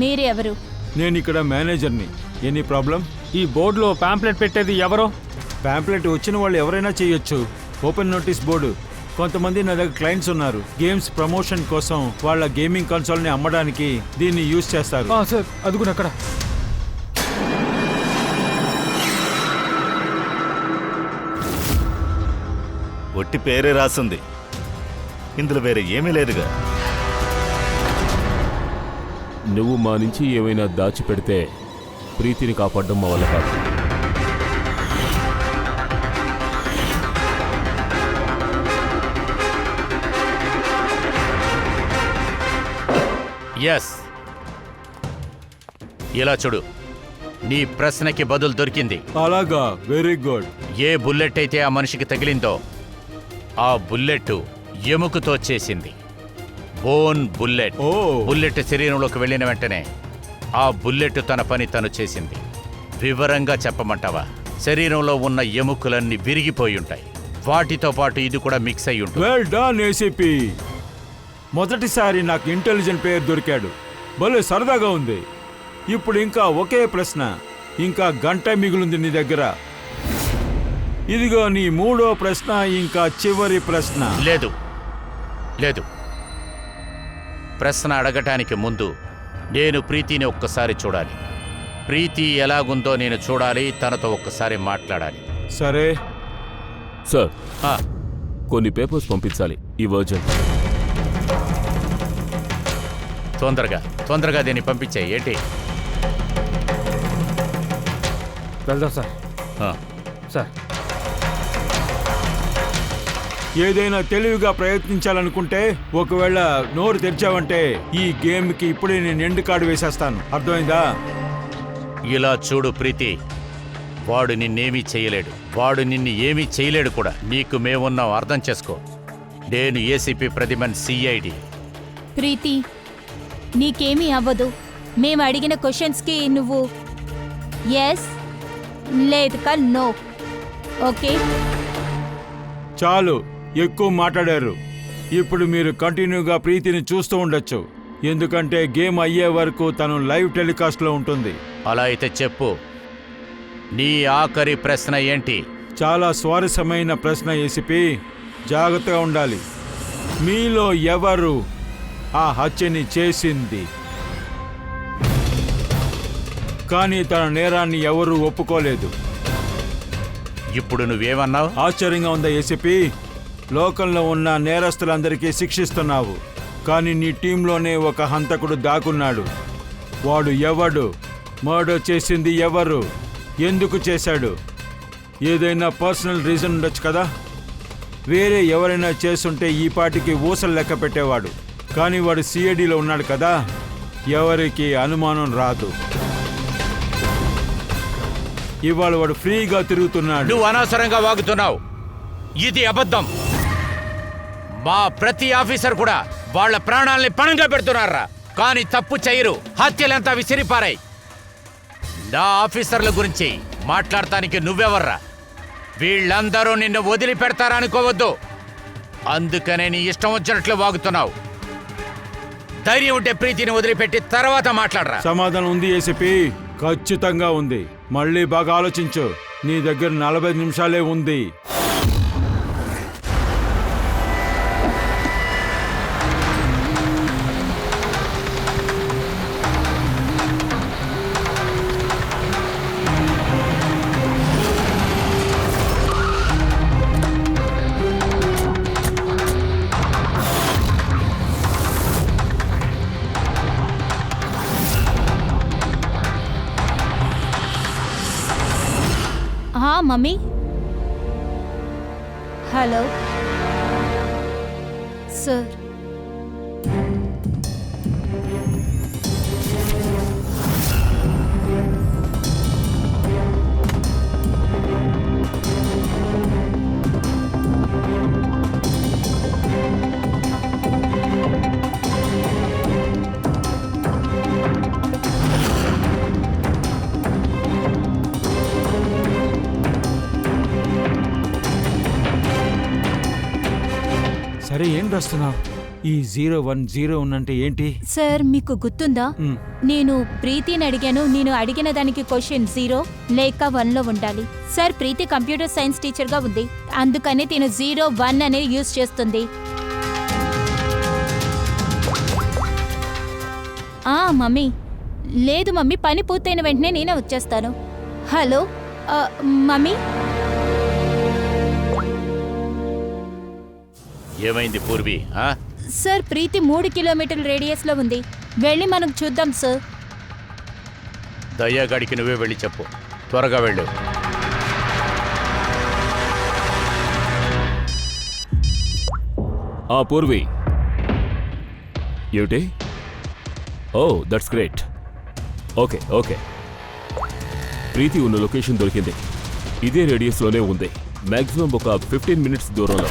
మీరు ఎవరు? నేను ఇక్కడ మేనేజర్ని. Any problem? ఈ బోర్డులో పాంప్లెట్ పెట్టేది ఎవరో? పాంప్లెట్ వచ్చిన వాళ్ళు ఎవరైనా చేయొచ్చు. ఓపెన్ నోటీస్ బోర్డు కొంతమంది నా దగ్గర క్లయింట్స్ ఉన్నారు. గేమ్స్ ప్రమోషన్ కోసం వాళ్ళ గేమింగ్ కన్సోల్ని అమ్మడానికి దీన్ని యూజ్ చేస్తారు. సార్ అది కూడా అక్కడ. ఒట్టి పేరే రాసింది, ఇందులో వేరే ఏమీ లేదుగా. నువ్వు మా నుంచి ఏమైనా దాచిపెడితే ప్రీతిని కాపాడడం మా వల్ల కాదు. ఎస్, ఇలా చూడు, నీ ప్రశ్నకి బదులు దొరికింది. అలాగా, వెరీ గుడ్. ఏ బుల్లెట్ అయితే ఆ మనిషికి తగిలిందో ఆ బుల్లెట్ ఎముకతో చేసింది. Bone bullet. ఓ, బుల్లెట్ శరీరంలోకి వెళ్ళిన వెంటనే ఆ బుల్లెట్ తన పని తను చేసింది. వివరంగా చెప్పమంటావా? శరీరంలో ఉన్న ఎముకలన్నీ విరిగిపోయి ఉంటాయి. వాటితో పాటు ఇది కూడా మిక్స్ అయి ఉంటుంది. Well done ACP. మొదటిసారి నాకు ఇంటెలిజెంట్ పేరు దొరికాడు. భలే సరదాగా ఉంది. ఇప్పుడు ఇంకా ఒకే ప్రశ్న, ఇంకా గంట మిగులుంది నీ దగ్గర. ఇదిగో నీ మూడో ప్రశ్న, ఇంకా చివరి ప్రశ్న. లేదు లేదు, ప్రశ్న అడగటానికి ముందు నేను ప్రీతిని ఒక్కసారి చూడాలి. ప్రీతి ఎలాగుందో నేను చూడాలి, తనతో ఒక్కసారి మాట్లాడాలి. సరే సార్, ఆ, కొన్ని పేపర్స్ పంపించాలి, ఈ వర్జన్. తొందరగా దీన్ని పంపించాయి. ఏంటి? వెళ్దాం సార్. ఆ, సార్ ఏదైనా తెలివిగా ప్రయత్నించాలనుకుంటే ఒకవేళ నోరు తెరిచావంటే ఈ గేమ్కి ఇప్పుడే నేను ఎండు కార్డు వేసేస్తాను. అర్థమైందా? ఇలా చూడు ప్రీతి, వాడు నిన్నేమీ చేయలేడు. వాడు నిన్ను ఏమీ చేయలేడు కూడా. నీకు మేమున్నాం, అర్థం చేసుకో. నేను ఏసీపీ ప్రతిమన్, సిఐడి. ప్రీతి, నీకేమీ అవ్వదు. మేము అడిగిన క్వశ్చన్స్కి నువ్వు ఎస్ లేదుకా నో. ఓకే? చాలు, ఎక్కువ మాట్లాడారు. ఇప్పుడు మీరు కంటిన్యూగా ప్రీతిని చూస్తూ ఉండొచ్చు, ఎందుకంటే గేమ్ అయ్యే వరకు తను లైవ్ టెలికాస్ట్లో ఉంటుంది. అలా అయితే చెప్పు, నీ ఆఖరి ప్రశ్న ఏంటి? చాలా స్వారస్యమైన ప్రశ్న ఏసీపీ. జాగ్రత్తగా ఉండాలి. మీలో ఎవరు ఆ హత్యని చేసింది? కానీ తన నేరాన్ని ఎవరూ ఒప్పుకోలేదు. ఇప్పుడు నువ్వేమన్నావు? ఆశ్చర్యంగా ఉందా ఏసీపీ? లోకంలో ఉన్న నేరస్తులందరికీ శిక్షిస్తున్నావు, కానీ నీ టీంలోనే ఒక హంతకుడు దాక్కున్నాడు. వాడు ఎవడు? మర్డర్ చేసింది ఎవరు? ఎందుకు చేశాడు? ఏదైనా పర్సనల్ రీజన్ ఉండొచ్చు కదా. వేరే ఎవరైనా చేస్తుంటే ఈ పాటికి ఊసలు లెక్క పెట్టేవాడు. కానీ వాడు సిఐడిలో ఉన్నాడు కదా, ఎవరికి అనుమానం రాదు. ఇవాళ వాడు ఫ్రీగా తిరుగుతున్నాడు. నువ్వు అనవసరంగా వాగుతున్నావు. ఇది అబద్ధం. మా ప్రతి ఆఫీసర్ కూడా వాళ్ళ ప్రాణాలని పణంగా పెడుతున్నారా, కానీ తప్పు చేయరు. హత్యలంతా విసిరిపారాయి. నా ఆఫీసర్ల గురించి మాట్లాడటానికి నువ్వెవర్రా? వీళ్ళందరూ నిన్ను వదిలిపెడతారా అనుకోవద్దు. అందుకనే నీ ఇష్టం వచ్చినట్లు వాగుతున్నావు. ధైర్యం ఉంటే ప్రీతిని వదిలిపెట్టి తర్వాత మాట్లాడరా. సమాధానం ఉంది ఏసీపీ, ఖచ్చితంగా ఉంది. మళ్ళీ బాగా ఆలోచించు. నీ దగ్గర 45 నిమిషాలే ఉంది. Mummy, hello sir. సరే, ఏం రాస్తున్నావు? ఈ 010 అంటే ఏంటి? సార్ మీకు గుర్తుందా మ్, నేను ప్రీతిని అడిగాను. నేను అడిగిన దానికి క్వశ్చన్ 0 లేక 1లో ఉండాలి. సార్ ప్రీతి కంప్యూటర్ సైన్స్ టీచర్గా ఉంది, అందుకని తిను 01 అనేది యూజ్ చేస్తుంది. మమ్మీ లేదు మమ్మీ, పని పూర్తయిన వెంటనే నేనే వచ్చేస్తాను. Hello mummy. ఏమైంది పూర్వి? సార్ ప్రీతి 3 కిలోమీటర్ల రేడియస్లో ఉంది, వెళ్ళి మనం చూద్దాం సార్. దయ్యాగాడికి నువ్వే వెళ్ళి చెప్పు, త్వరగా వెళ్ళు. పూర్వి ఏమిటి? Oh that's great. Okay okay, Preeti ఉన్న లొకేషన్ దొరికింది. ఇదే రేడియస్లోనే ఉంది, మ్యాక్సిమం ఒక 15 మినిట్స్ దూరంలో.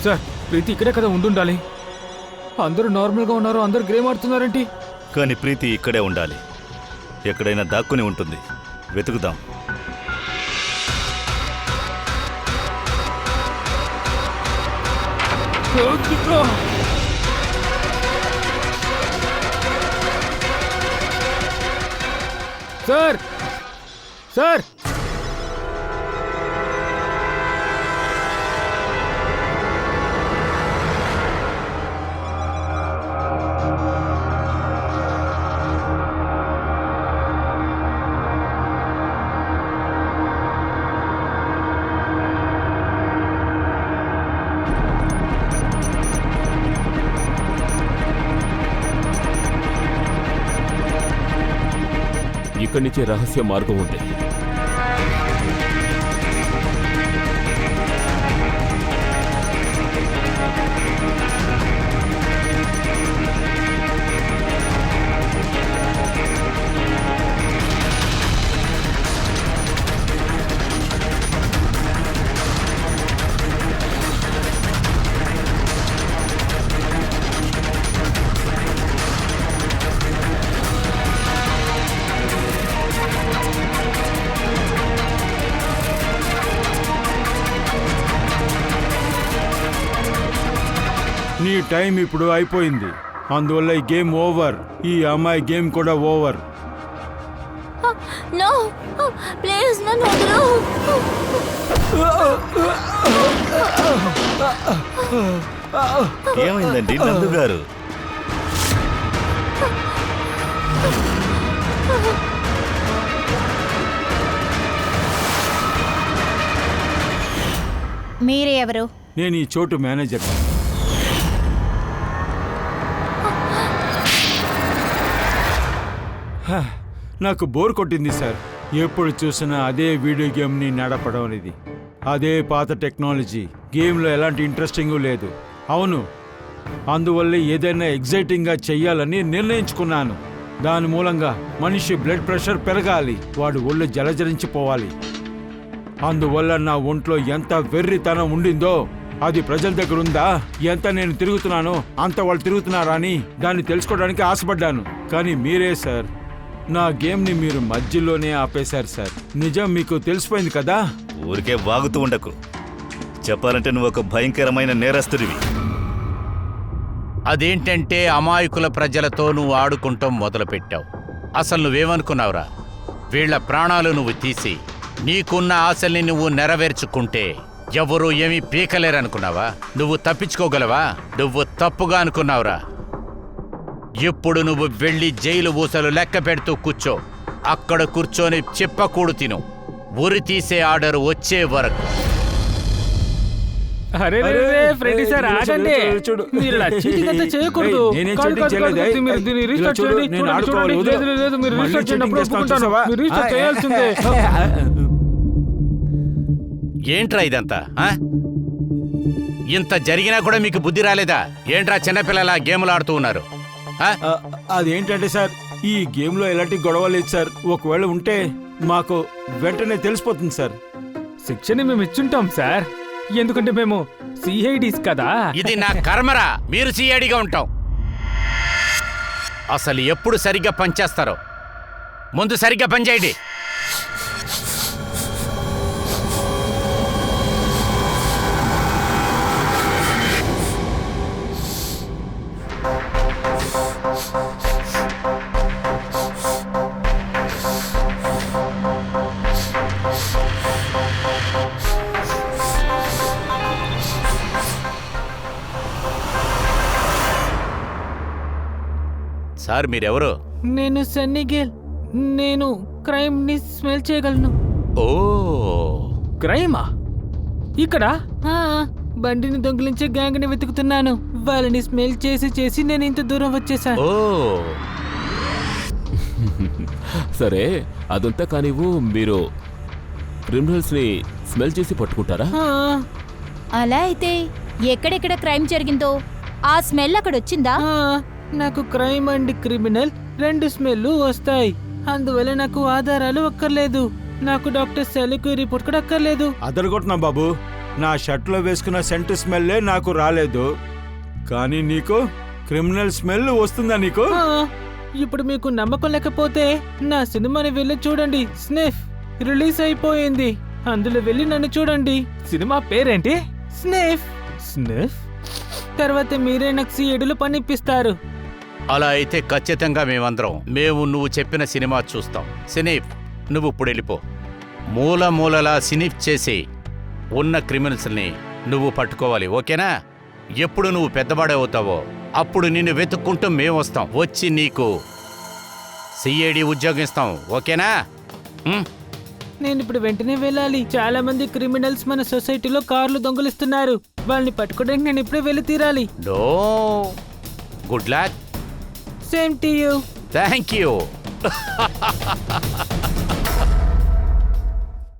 సార్ ప్రీతి ఇక్కడే కదా ఉండుండాలి. అందరూ నార్మల్గా ఉన్నారు, అందరూ గేమ్ ఆడుతున్నారేంటి? కానీ ప్రీతి ఇక్కడే ఉండాలి, ఎక్కడైనా దాక్కుని ఉంటుంది. వెతుకుదాం. సార్ సార్ ఇక్కడి నుంచే రహస్య మార్గం ఉంది. నీ టైం ఇప్పుడు అయిపోయింది, అందువల్ల ఈ గేమ్ ఓవర్. ఈ అమ్మాయి గేమ్ కూడా ఓవర్. నో ప్లీజ్ నన్ను వదలు. ఏమైందండి నందు గారు? మీరే ఎవరు? నేను ఈ చోటు మేనేజర్. నాకు బోర్ కొట్టింది సార్. ఎప్పుడు చూసినా అదే వీడియో గేమ్ని నడపడం అనేది. అదే పాత టెక్నాలజీ. గేమ్లో ఎలాంటి ఇంట్రెస్టింగ్ లేదు. అవును, అందువల్లే ఏదైనా ఎగ్జైటింగ్గా చెయ్యాలని నిర్ణయించుకున్నాను. దాని మూలంగా మనిషి బ్లడ్ ప్రెషర్ పెరగాలి, వాడు ఒళ్ళు జలజరించిపోవాలి. అందువల్ల నా ఒంట్లో ఎంత వెర్రితనం ఉండిందో అది ప్రజల దగ్గర ఉందా? ఎంత నేను తిరుగుతున్నానో అంత వాళ్ళు తిరుగుతున్నారా అని దాన్ని తెలుసుకోవడానికి ఆశపడ్డాను. కానీ మీరే సార్, నా గేమ్ని మీరు మధ్యలోనే ఆపేశారు సార్. నిజం మీకు తెలిసిపోయింది కదా. ఊరికే వాగుతూ ఉండకు. చెప్పాలంటే నువ్వు ఒక భయంకరమైన నేరస్తుడివి. అదేంటంటే అమాయకుల ప్రజలతో నువ్వు ఆడుకుంటాం మొదలుపెట్టావు. అసలు నువ్వేమనుకున్నావురా? వీళ్ల ప్రాణాలు నువ్వు తీసి నీకున్న ఆశల్ని నువ్వు నెరవేర్చుకుంటే ఎవరూ ఏమీ పీకలేరనుకున్నావా? నువ్వు తప్పించుకోగలవా? నువ్వు తప్పుగా అనుకున్నావురా. ఇప్పుడు నువ్వు వెళ్ళి జైలు ఊసలు లెక్క పెడుతూ కూర్చో. అక్కడ కూర్చొని చెప్పకూడు తిను, ఉరి తీసే ఆర్డర్ వచ్చే వరకు. అరే ఫ్రెండ్ సార్ ఆగండి, మీరు ఇలా చీటింగ్ చేయకూడదు. నేనేం కాదు, చీటింగ్ కాదు, చేయలేదే. కాదు, మీరు దీన్ని రీస్టార్ట్ ఇలా చూడు, చేయండి. నేను చూడండి, ఆడుకోవాలి, చూడండి. వదిలు. లేదు, మీరు మళ్ళీ రీస్టార్ట్ చేయండి, చీటింగ్ అప్పుడు చేస్తాను ఒప్పుకుంటాను. చూసావా? మీరు రీస్టార్ట్ చేయాల్సిందే. ఏంట్రా ఇదంతా? ఇంత జరిగినా కూడా మీకు బుద్ధి రాలేదా? ఏంట్రా చిన్నపిల్లల గేములు ఆడుతూ ఉన్నారు? అదేంటంటే సార్, ఈ గేమ్లో ఎలాంటి గొడవలు లేదు సార్. ఒకవేళ ఉంటే మాకు వెంటనే తెలిసిపోతుంది సార్. శిక్షని మేము ఇచ్చుంటాం సార్, ఎందుకంటే మేము సిఐడీస్ కదా. ఇది నా కర్మరా, మీరు సిఐడిగా ఉంటాం. అసలు ఎప్పుడు సరిగ్గా పనిచేస్తారో ముందు సరిగ్గా పనిచేయండి. సార్ మీరెవరు? నేను సన్నీగేల్. నేను క్రైమ్ ని స్మెల్ చేయగలను. ఓ, క్రైమా? ఇక్కడ బండిని దొంగిలించే గ్యాంగ్ ని వెతుకుతున్నాను. వాళ్ళని స్మెల్ చేసి చేసి నేను ఇంత దూరం వచ్చేసాను. ఓ, సరే అదంతా కానివ్వు, మీరు క్రిమినల్స్ ని స్మెల్ చేసి పట్టుకుంటారా? అలా అయితే ఎక్కడెక్కడ క్రైమ్ జరిగిందో ఆ స్మెల్ అక్కడ వచ్చిందా? నాకు క్రైమ్ అండ్ క్రిమినల్ రెండు స్మెల్ వస్తాయి. అందువల్ల నాకు ఆధారాలు అక్కర్లేదు. నాకు డాక్టర్ సెలకు రిపోర్ట్ కూడా అక్కర్లేదు. అదరగొట్టినా బాబు, నా షర్ట్లో వేసుకున్న సెంట్ స్మెల్లే నాకు రాలేదు, కానీ నీకు క్రిమినల్ స్మెల్ వస్తుందా నీకు? ఇప్పుడు మీకు నమ్మకం లేకపోతే నా సినిమాని వెళ్ళి చూడండి. స్నిఫ్ రిలీజ్ అయిపోయింది, అందులో వెళ్ళి నన్ను చూడండి. సినిమా పేరేంటి? స్నిఫ్. స్నిఫ్ తర్వాత మీరే నాకు సిఐడిలో పనిపిస్తారు. అలా అయితే ఖచ్చితంగా మేము నువ్వు చెప్పిన సినిమా చూస్తాం. సినీఫ్, నువ్వు ఇప్పుడు వెళ్ళిపో. మూలలా సినీఫ్ చేసి ఉన్న క్రిమినల్స్ని నువ్వు పట్టుకోవాలి, ఓకేనా? ఎప్పుడు నువ్వు పెద్దవాడే అవుతావో అప్పుడు నిన్ను వెతుక్కుంటూ మేము వస్తాం. వచ్చి నీకు సిఐడి ఉద్యోగం ఇస్తాం, ఓకేనా? నేను ఇప్పుడు వెంటనే వెళ్ళాలి. చాలా మంది క్రిమినల్స్ మన సొసైటీలో కార్లు దొంగలిస్తున్నారు. వాళ్ళని పట్టుకోవడానికి నేను ఇప్పుడే వెళ్ళి తీరాలి. No, good luck. Same to you. Thank you.